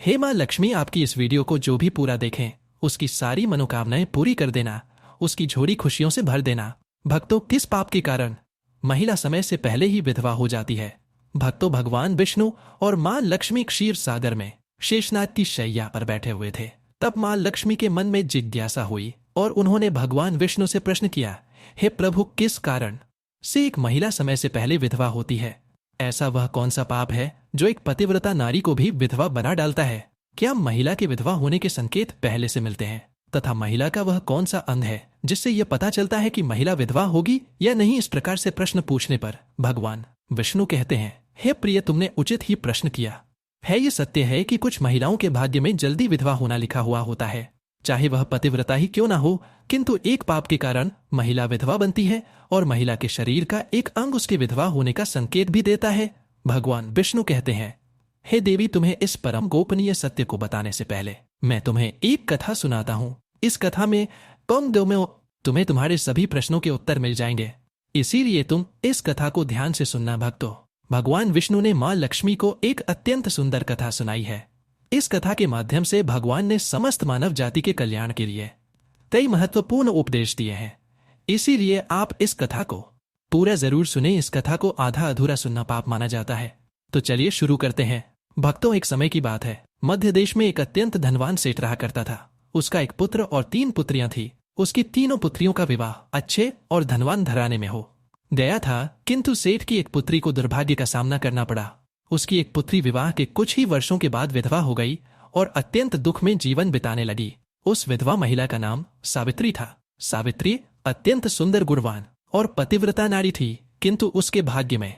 हे माँ लक्ष्मी, आपकी इस वीडियो को जो भी पूरा देखें उसकी सारी मनोकामनाएं पूरी कर देना, उसकी झोली खुशियों से भर देना। भक्तों, किस पाप के कारण महिला समय से पहले ही विधवा हो जाती है? भक्तों, भगवान विष्णु और माँ लक्ष्मी क्षीर सागर में शेषनाग की शैया पर बैठे हुए थे। तब माँ लक्ष्मी के मन में जिज्ञासा हुई और उन्होंने भगवान विष्णु से प्रश्न किया, हे प्रभु, किस कारण से एक महिला समय से पहले विधवा होती है? ऐसा वह कौन सा पाप है जो एक पतिव्रता नारी को भी विधवा बना डालता है? क्या महिला के विधवा होने के संकेत पहले से मिलते हैं? तथा महिला का वह कौन सा अंग है जिससे यह पता चलता है कि महिला विधवा होगी या नहीं? इस प्रकार से प्रश्न पूछने पर भगवान विष्णु कहते हैं, हे प्रिय, तुमने उचित ही प्रश्न किया है। ये सत्य है कि कुछ महिलाओं के भाग्य में जल्दी विधवा होना लिखा हुआ होता है, चाहे वह पतिव्रता ही क्यों ना हो, किंतु एक पाप के कारण महिला विधवा बनती है और महिला के शरीर का एक अंग उसके विधवा होने का संकेत भी देता है। भगवान विष्णु कहते हैं, हे देवी, तुम्हें इस परम गोपनीय सत्य को बताने से पहले मैं तुम्हें एक कथा सुनाता हूँ। इस कथा में तुम्हें तुम्हारे सभी प्रश्नों के उत्तर मिल जाएंगे, इसीलिए तुम इस कथा को ध्यान से सुनना। भक्तों, भगवान विष्णु ने माँ लक्ष्मी को एक अत्यंत सुंदर कथा सुनाई है। इस कथा के माध्यम से भगवान ने समस्त मानव जाति के कल्याण के लिए कई महत्वपूर्ण उपदेश दिए हैं, इसीलिए आप इस कथा को पूरा जरूर सुने। इस कथा को आधा अधूरा सुनना पाप माना जाता है। तो चलिए शुरू करते हैं। भक्तों, एक समय की बात है। मध्य देश में एक अत्यंत धनवान सेठ रहा करता था। उसका एक पुत्र और 3 पुत्रियां थी। उसकी तीनों पुत्रियों का विवाह अच्छे और धनवान घराने में हो गया था, किंतु सेठ की एक पुत्री को दुर्भाग्य का सामना करना पड़ा। उसकी एक पुत्री विवाह के कुछ ही वर्षों के बाद विधवा हो गई और अत्यंत दुख में जीवन बिताने लगी। उस विधवा महिला का नाम सावित्री था। सावित्री अत्यंत सुंदर, गुणवान और पतिव्रता नारी थी, किंतु उसके भाग्य में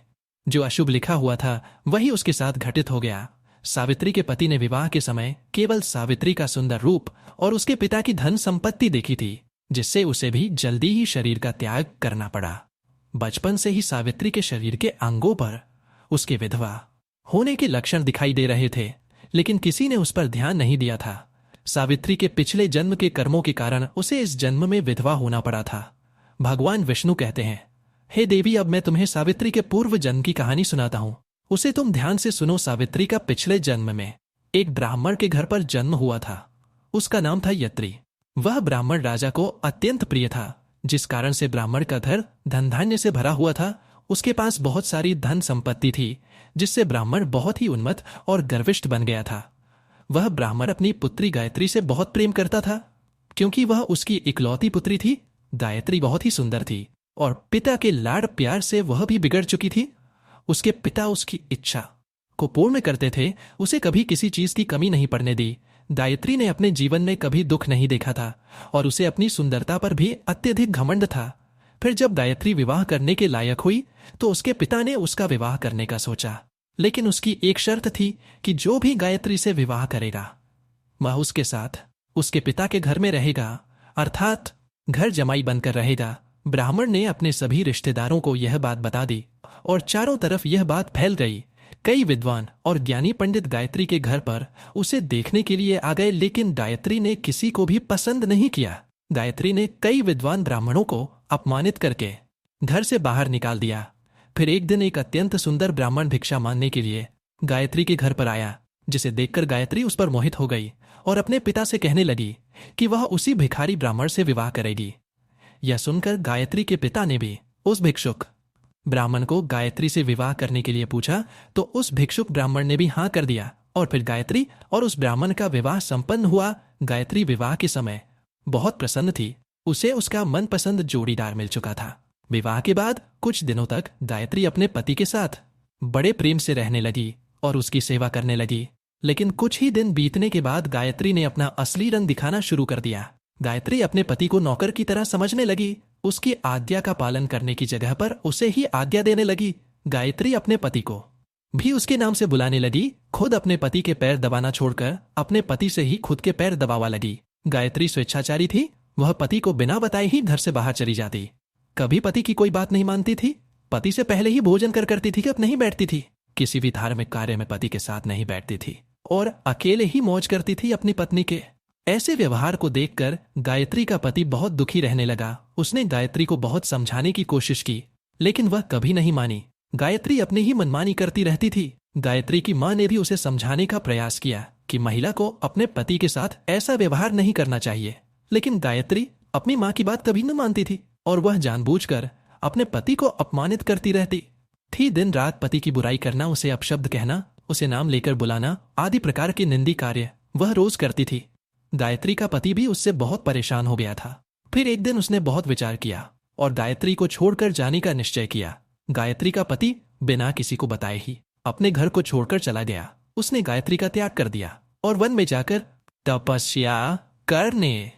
जो अशुभ लिखा हुआ था वही उसके साथ घटित हो गया। सावित्री के पति ने विवाह के समय केवल सावित्री का सुंदर रूप और उसके पिता की धन संपत्ति देखी थी, जिससे उसे भी जल्दी ही शरीर का त्याग करना पड़ा। बचपन से ही सावित्री के शरीर के अंगों पर उसके विधवा होने के लक्षण दिखाई दे रहे थे, लेकिन किसी ने उस पर ध्यान नहीं दिया था। सावित्री के पिछले जन्म के कर्मों के कारण उसे इस जन्म में विधवा होना पड़ा था। भगवान विष्णु कहते हैं, हे देवी, अब मैं तुम्हें सावित्री के पूर्व जन्म की कहानी सुनाता हूँ। उसे तुम ध्यान से सुनो। सावित्री का पिछले जन्म में एक ब्राह्मण के घर पर जन्म हुआ था। उसका नाम था यत्री। वह ब्राह्मण राजा को अत्यंत प्रिय था, जिस कारण से ब्राह्मण का घर धन धान्य से भरा हुआ था। उसके पास बहुत सारी धन संपत्ति थी, जिससे ब्राह्मण बहुत ही उन्मत्त और गर्विष्ठ बन गया था। वह ब्राह्मण अपनी पुत्री गायत्री से बहुत प्रेम करता था, क्योंकि वह उसकी इकलौती पुत्री थी। गायत्री बहुत ही सुंदर थी और पिता के लाड़ प्यार से वह भी बिगड़ चुकी थी। उसके पिता उसकी इच्छा को पूर्ण करते थे, उसे कभी किसी चीज की कमी नहीं पड़ने दी। गायत्री ने अपने जीवन में कभी दुख नहीं देखा था और उसे अपनी सुंदरता पर भी अत्यधिक घमंड था। फिर जब गायत्री विवाह करने के लायक हुई तो उसके पिता ने उसका विवाह करने का सोचा, लेकिन उसकी एक शर्त थी कि जो भी गायत्री से विवाह करेगा वह उसके साथ उसके पिता के घर में रहेगा, अर्थात घर जमाई बनकर रहेगा। ब्राह्मण ने अपने सभी रिश्तेदारों को यह बात बता दी और चारों तरफ यह बात फैल गई। कई विद्वान और ज्ञानी पंडित गायत्री के घर पर उसे देखने के लिए आ गए, लेकिन गायत्री ने किसी को भी पसंद नहीं किया। गायत्री ने कई विद्वान ब्राह्मणों को अपमानित करके घर से बाहर निकाल दिया। फिर एक दिन एक अत्यंत सुंदर ब्राह्मण भिक्षा मांगने के लिए गायत्री के घर पर आया, जिसे देखकर गायत्री उस पर मोहित हो गई और अपने पिता से कहने लगी कि वह उसी भिखारी ब्राह्मण से विवाह करेगी। यह सुनकर गायत्री के पिता ने भी उस भिक्षुक ब्राह्मण को गायत्री से विवाह करने के लिए पूछा, तो उस भिक्षुक ब्राह्मण ने भी हाँ कर दिया और फिर गायत्री और उस ब्राह्मण का विवाह संपन्न हुआ। गायत्री विवाह के समय बहुत प्रसन्न थी। उसे उसका मनपसंद जोड़ीदार मिल चुका था। विवाह के बाद कुछ दिनों तक गायत्री अपने पति के साथ बड़े प्रेम से रहने लगी और उसकी सेवा करने लगी, लेकिन कुछ ही दिन बीतने के बाद गायत्री ने अपना असली रंग दिखाना शुरू कर दिया। गायत्री अपने पति को नौकर की तरह समझने लगी। उसकी आज्ञा का पालन करने की जगह पर उसे ही आज्ञा देने लगी। गायत्री अपने पति को भी उसके नाम से बुलाने लगी। खुद अपने पति के पैर दबाना छोड़कर अपने पति से ही खुद के पैर दबावा लगी। गायत्री स्वेच्छाचारी थी। वह पति को बिना बताए ही घर से बाहर चली जाती। कभी पति की कोई बात नहीं मानती थी। पति से पहले ही भोजन करती थी कि अब नहीं बैठती थी। किसी भी धार्मिक कार्य में पति के साथ नहीं बैठती थी और अकेले ही मौज करती थी अपनी पत्नी के ऐसे व्यवहार को देखकर गायत्री का पति बहुत दुखी रहने लगा। उसने गायत्री को बहुत समझाने की कोशिश की, लेकिन वह कभी नहीं मानी। गायत्री अपनी ही मनमानी करती रहती थी। गायत्री की माँ ने भी उसे समझाने का प्रयास किया कि महिला को अपने पति के साथ ऐसा व्यवहार नहीं करना चाहिए, लेकिन गायत्री अपनी माँ की बात कभी न मानती थी और वह जानबूझकर अपने पति को अपमानित करती रहती थी। दिन रात पति की बुराई करना, उसे अपशब्द कहना, उसे नाम लेकर बुलाना आदि प्रकार के निंदी कार्य वह रोज करती थी। गायत्री का पति भी उससे बहुत परेशान हो गया था। फिर एक दिन उसने बहुत विचार किया और गायत्री को छोड़कर जाने का निश्चय किया। गायत्री का पति बिना किसी को बताए ही अपने घर को छोड़कर चला गया। उसने गायत्री का त्याग कर दिया और वन में जाकर तपस्या करने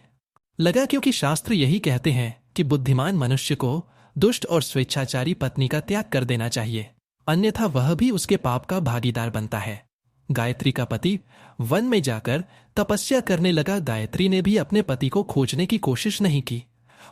लगा, क्योंकि शास्त्र यही कहते हैं कि बुद्धिमान मनुष्य को दुष्ट और स्वेच्छाचारी पत्नी का त्याग कर देना चाहिए, अन्यथा वह भी उसके पाप का भागीदार बनता है। गायत्री का पति वन में जाकर तपस्या करने लगा। गायत्री ने भी अपने पति को खोजने की कोशिश नहीं की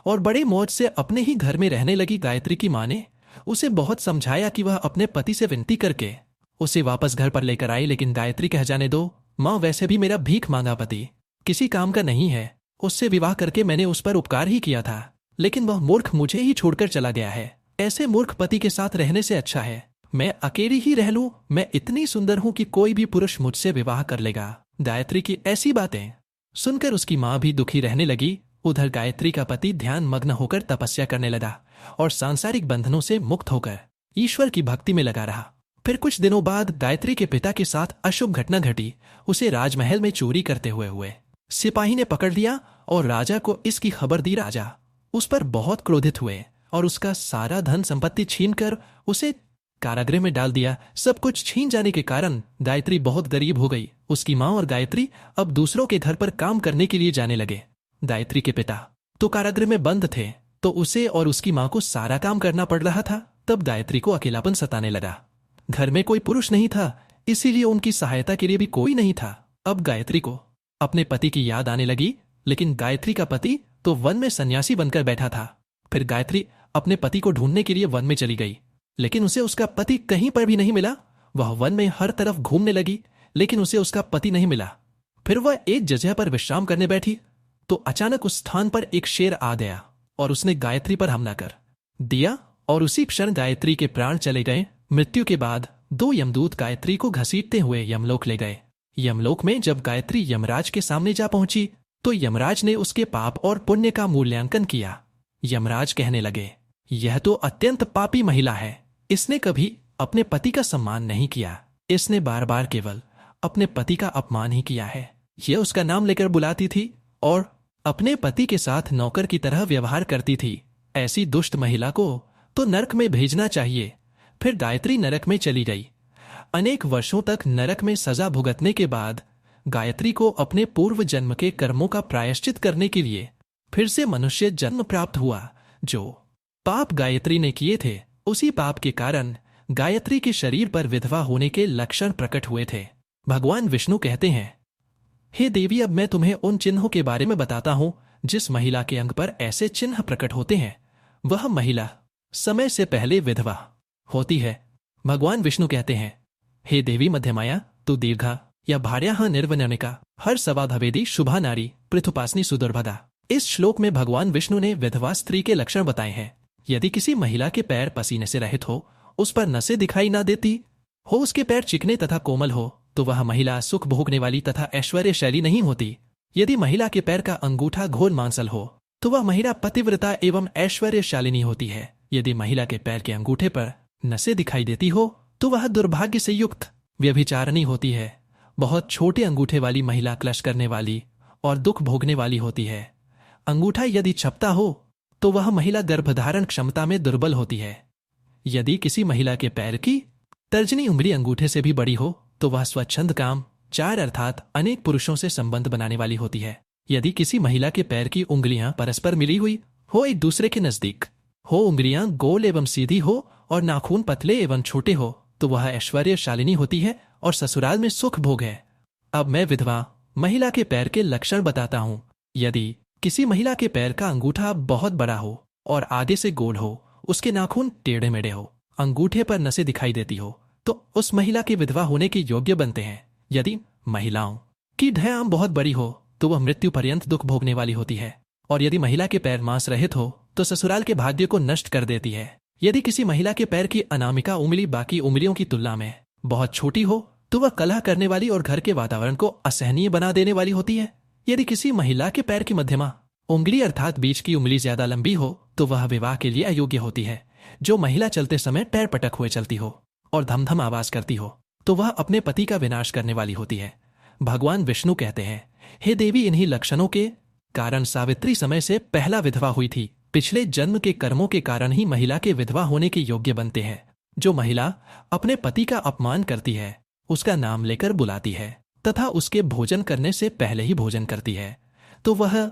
और बड़े मौज से अपने ही घर में रहने लगी। गायत्री की माँ ने उसे बहुत समझाया कि वह अपने पति से विनती करके उसे वापस घर पर लेकर आई, लेकिन गायत्री कह जाने दो माँ, वैसे भी मेरा भीख मांगा पति किसी काम का नहीं है। उससे विवाह करके मैंने उस पर उपकार ही किया था, लेकिन वह मूर्ख मुझे ही छोड़कर चला गया है। ऐसे मूर्ख पति के साथ रहने से अच्छा है मैं अकेली ही रह लूं। मैं इतनी सुंदर हूं कि कोई भी पुरुष मुझसे विवाह कर लेगा। गायत्री की ऐसी बातें सुनकर उसकी माँ भी दुखी रहने लगी। उधर गायत्री का पति ध्यान मग्न होकर तपस्या करने लगा और सांसारिक बंधनों से मुक्त होकर ईश्वर की भक्ति में लगा रहा। फिर कुछ दिनों बाद गायत्री के पिता के साथ अशुभ घटना घटी। उसे राजमहल में चोरी करते हुए सिपाही ने पकड़ लिया और राजा को इसकी खबर दी। राजा उस पर बहुत क्रोधित हुए और उसका सारा धन संपत्ति छीनकर उसे कारागृह में डाल दिया। सब कुछ छीन जाने के कारण गायत्री बहुत गरीब हो गई। उसकी माँ और गायत्री अब दूसरों के घर पर काम करने के लिए जाने लगे। गायत्री के पिता तो कारागृह में बंद थे, तो उसे और उसकी माँ को सारा काम करना पड़ रहा था। तब गायत्री को अकेलापन सताने लगा। घर में कोई पुरुष नहीं था, इसीलिए उनकी सहायता के लिए भी कोई नहीं था। अब गायत्री को अपने पति की याद आने लगी, लेकिन गायत्री का पति तो वन में सन्यासी बनकर बैठा था। फिर गायत्री अपने पति को ढूंढने के लिए वन में चली गई, लेकिन उसे उसका पति कहीं पर भी नहीं मिला। वह वन में हर तरफ घूमने लगी, लेकिन उसे उसका पति नहीं मिला। फिर वह एक जगह पर विश्राम करने बैठी तो अचानक उस स्थान पर एक शेर आ गया और उसने गायत्री पर हमला कर दिया और उसी क्षण गायत्री के प्राण चले गए। मृत्यु के बाद दो यमदूत गायत्री को घसीटते हुए यमलोक ले गए। यमलोक में जब गायत्री यमराज के सामने जा पहुंची तो यमराज ने उसके पाप और पुण्य का मूल्यांकन किया। यमराज कहने लगे, यह तो अत्यंत पापी महिला है। इसने कभी अपने पति का सम्मान नहीं किया। इसने बार बार केवल अपने पति का अपमान ही किया है। यह उसका नाम लेकर बुलाती थी और अपने पति के साथ नौकर की तरह व्यवहार करती थी। ऐसी दुष्ट महिला को तो नरक में भेजना चाहिए। फिर गायत्री नरक में चली गई। अनेक वर्षों तक नरक में सजा भुगतने के बाद गायत्री को अपने पूर्व जन्म के कर्मों का प्रायश्चित करने के लिए फिर से मनुष्य जन्म प्राप्त हुआ। जो पाप गायत्री ने किए थे, उसी पाप के कारण गायत्री के शरीर पर विधवा होने के लक्षण प्रकट हुए थे। भगवान विष्णु कहते हैं, हे देवी, अब मैं तुम्हें उन चिन्हों के बारे में बताता हूं जिस महिला के अंग पर ऐसे चिन्ह प्रकट होते हैं, वह महिला समय से पहले विधवा होती है। भगवान विष्णु कहते हैं, हे देवी मध्यमाया, तु दीर्घा या भार्या निर्वननिका हर सवाधवेदी शुभा नारी पृथुपासनी सुदुर्भगा। इस श्लोक में भगवान विष्णु ने विधवा स्त्री के लक्षण बताए हैं। यदि किसी महिला के पैर पसीने से रहित हो, उस पर नसें दिखाई ना देती हो, उसके पैर चिकने तथा कोमल हो, तो वह महिला सुख भोगने वाली तथा ऐश्वर्यशाली नहीं होती। यदि महिला के पैर का अंगूठा घोर मांसल हो, तो वह महिला पतिव्रता एवं ऐश्वर्यशालिनी होती है। यदि महिला के पैर के अंगूठे पर नसें दिखाई देती हो, तो वह दुर्भाग्य से युक्त व्यभिचारिणी होती है। बहुत छोटे अंगूठे वाली महिला क्लेश करने वाली और दुख भोगने वाली होती है। अंगूठा यदि छपता हो, तो वह महिला गर्भधारण क्षमता में दुर्बल होती है। यदि किसी महिला के पैर की तर्जनी उंगली अंगूठे से भी बड़ी हो, तो वह स्वच्छंद काम चार अर्थात अनेक पुरुषों से संबंध बनाने वाली होती है। यदि किसी महिला के पैर की उंगलियां परस्पर मिली हुई हो, एक दूसरे के नजदीक हो, उंगलियां गोल एवं सीधी हो और नाखून पतले एवं छोटे हो, तो वह ऐश्वर्यशालिनी होती है और ससुराल में सुख भोग है। अब मैं विधवा महिला के पैर के लक्षण बताता हूँ। यदि किसी महिला के पैर का अंगूठा बहुत बड़ा हो और आगे से गोल हो, उसके नाखून टेढ़े मेढ़े हो, अंगूठे पर नसें दिखाई देती हो, तो उस महिला के विधवा होने के योग्य बनते हैं। यदि महिलाओं की ढयां बहुत बड़ी हो, तो वह मृत्यु पर्यंत दुख भोगने वाली होती है। और यदि महिला के पैर मांस रहित हो, तो ससुराल के भाग्य को नष्ट कर देती है। यदि किसी महिला के पैर की अनामिका उंगली बाकी उंगलियों की तुलना में बहुत छोटी हो तो वह कलह करने वाली और घर के वातावरण को असहनीय बना देने वाली होती है। यदि किसी महिला के पैर की मध्यमा उंगली अर्थात बीच की उंगली ज्यादा लंबी हो तो वह विवाह के लिए अयोग्य होती है। जो महिला चलते समय पैर पटक हुए चलती हो और धमधम आवाज करती हो तो वह अपने पति का विनाश करने वाली होती है। भगवान विष्णु कहते हैं, हे देवी, इन्हीं लक्षणों के कारण सावित्री समय से पहला विधवा हुई थी। पिछले जन्म के कर्मों के कारण ही महिला के विधवा होने के योग्य बनते हैं। जो महिला अपने पति का अपमान करती है, उसका नाम लेकर बुलाती है तथा उसके भोजन करने से पहले ही भोजन करती है, तो वह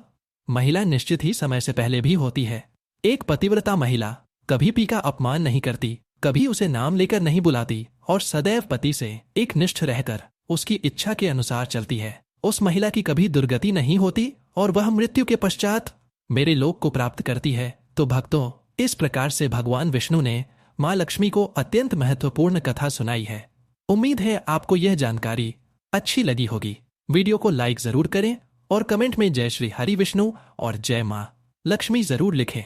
महिला निश्चित ही समय से पहले भी होती है। एक पतिव्रता महिला कभी पति का अपमान नहीं करती, कभी उसे नाम लेकर नहीं बुलाती और सदैव पति से एक निष्ठ रहकर उसकी इच्छा के अनुसार चलती है। उस महिला की कभी दुर्गति नहीं होती और वह मृत्यु के पश्चात मेरे लोक को प्राप्त करती है। तो भक्तों, इस प्रकार से भगवान विष्णु ने माँ लक्ष्मी को अत्यंत महत्वपूर्ण कथा सुनाई है। उम्मीद है आपको यह जानकारी अच्छी लगी होगी। वीडियो को लाइक जरूर करें और कमेंट में जय श्री हरि विष्णु और जय माँ लक्ष्मी जरूर लिखें।